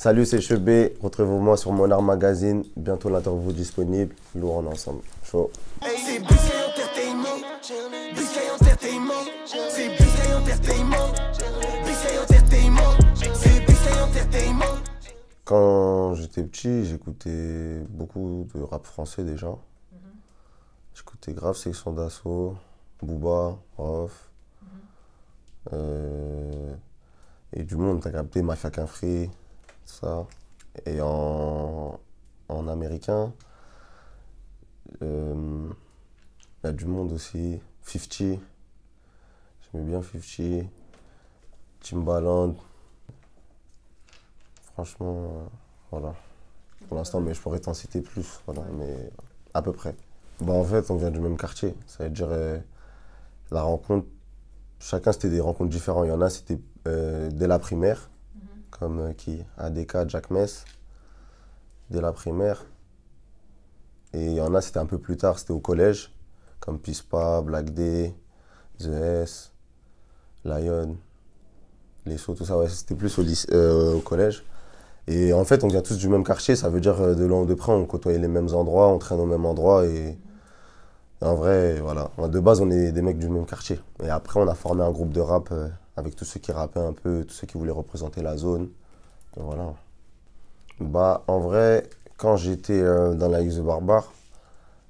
Salut, c'est Chebé. Retrouvez-moi sur Monard Magazine. Bientôt l'interview disponible. Lourd en ensemble. Chaud. C'est Biscay Entertainment. Biscay Entertainment. C'est Biscay Entertainment. Biscay Entertainment. C'est Biscay Entertainment. Quand j'étais petit, j'écoutais beaucoup de rap français déjà. J'écoutais grave Section d'Assaut, Booba, Rof. Et du monde, t'as capté Mafia Quinfree, tout ça. Et en américain, il y a du monde aussi. 50, j'aimais bien 50, Timbaland. Franchement, voilà. Pour l'instant, mais je pourrais t'en citer plus, voilà, mais à peu près. Bah, en fait, on vient du même quartier. Ça veut dire la rencontre. Chacun, c'était des rencontres différentes. Il y en a, c'était dès la primaire, comme qui ADK, Jack Mess, dès la primaire. Et il y en a, c'était un peu plus tard, c'était au collège, comme Pispa, Black D, The S, Lion, Les Sceaux, tout ça. Ouais, c'était plus au collège. Et en fait, on vient tous du même quartier, ça veut dire de loin ou de près, on côtoie les mêmes endroits, on traîne au même endroit. Et en vrai, voilà. De base, on est des mecs du même quartier. Et après, on a formé un groupe de rap avec tous ceux qui rappaient un peu, tous ceux qui voulaient représenter la zone. Et voilà. Bah, en vrai, quand j'étais dans la X de Barbare,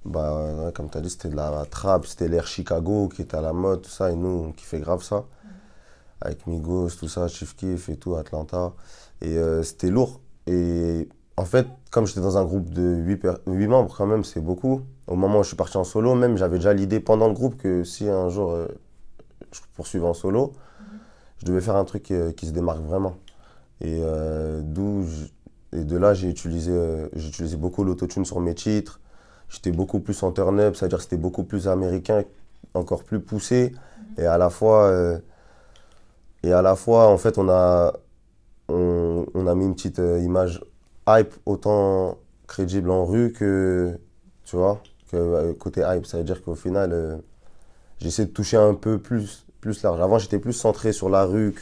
bah, ouais, comme tu as dit, c'était de la trap, c'était l'air Chicago qui était à la mode, tout ça. Et nous, on kiffait grave ça. Avec Migos, tout ça, Chief Keef et tout, Atlanta. Et c'était lourd. Et en fait, comme j'étais dans un groupe de 8 membres, quand même, c'est beaucoup. Au moment où je suis parti en solo, même, j'avais déjà l'idée pendant le groupe que si un jour je poursuivais en solo, je devais faire un truc qui se démarque vraiment. Et, et de là, j'ai utilisé beaucoup l'autotune sur mes titres. J'étais beaucoup plus en turn-up, c'est-à-dire que c'était beaucoup plus américain, encore plus poussé. Et à la fois, en fait, on a mis une petite image hype autant crédible en rue que, tu vois, que côté hype. Ça veut dire qu'au final, j'essaie de toucher un peu plus large. Avant, j'étais plus centré sur la rue,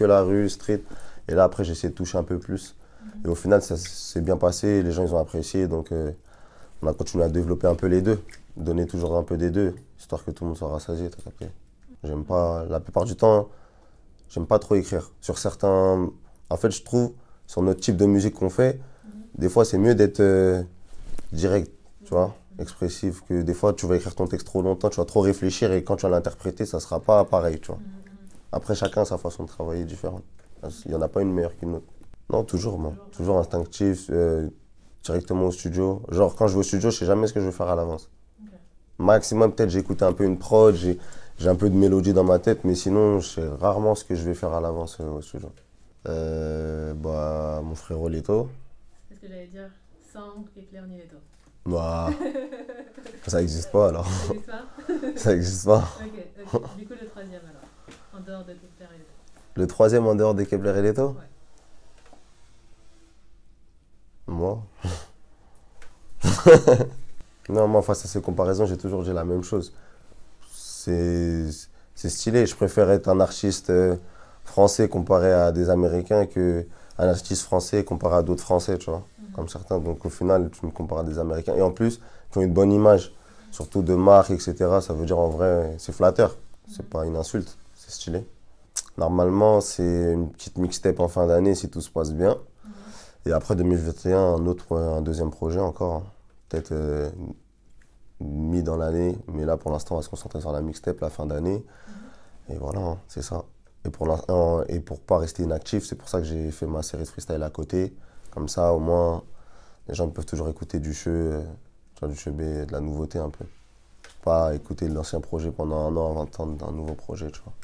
street. Et là, après, j'essaie de toucher un peu plus. Et au final, ça s'est bien passé. Les gens, ils ont apprécié. Donc, on a continué à développer un peu les deux. Donner toujours un peu des deux, histoire que tout le monde soit rassasié, t'as capté. J'aime pas, la plupart du temps, j'aime pas trop écrire. Sur certains... En fait, je trouve, sur notre type de musique qu'on fait, des fois, c'est mieux d'être direct, tu vois, expressif, que des fois, tu vas écrire ton texte trop longtemps, tu vas trop réfléchir et quand tu vas l'interpréter, ça sera pas pareil, tu vois. Après, chacun a sa façon de travailler différente. Il y en a pas une meilleure qu'une autre. Non, toujours, moi. Toujours instinctif, directement au studio. Genre, quand je vais au studio, je sais jamais ce que je vais faire à l'avance. Maximum, peut-être, j'écoute un peu une prod, j'ai un peu de mélodie dans ma tête, mais sinon, je sais rarement ce que je vais faire à l'avance au studio. Bah, mon frérot Leto. C'est ce que j'allais dire, sans Éclair ni Leto. Bah, ça existe pas alors. Ça existe pas? Ça existe pas. Ok. Du coup, le troisième alors, en dehors de Éclair et Leto. Le troisième en dehors des Kepler et Leto? Ouais. Moi. Non, moi, face à ces comparaisons, j'ai toujours dit la même chose. C'est stylé. Je préfère être un artiste français comparé à des Américains qu'un artiste français comparé à d'autres Français, tu vois. Comme certains. Donc, au final, tu me compares à des Américains. Et en plus, qui ont une bonne image, surtout de marque, etc. Ça veut dire, en vrai, c'est flatteur. C'est pas une insulte. C'est stylé. Normalement, c'est une petite mixtape en fin d'année si tout se passe bien. Et après 2021, un deuxième projet encore. Hein. Peut-être mis dans l'année. Mais là, pour l'instant, on va se concentrer sur la mixtape, la fin d'année. Et voilà, hein, c'est ça. Et pour pas rester inactif, c'est pour ça que j'ai fait ma série de freestyle à côté. Comme ça, au moins, les gens peuvent toujours écouter du Chebé, de la nouveauté un peu. Pas écouter l'ancien projet pendant un an avant de tendre un nouveau projet, tu vois.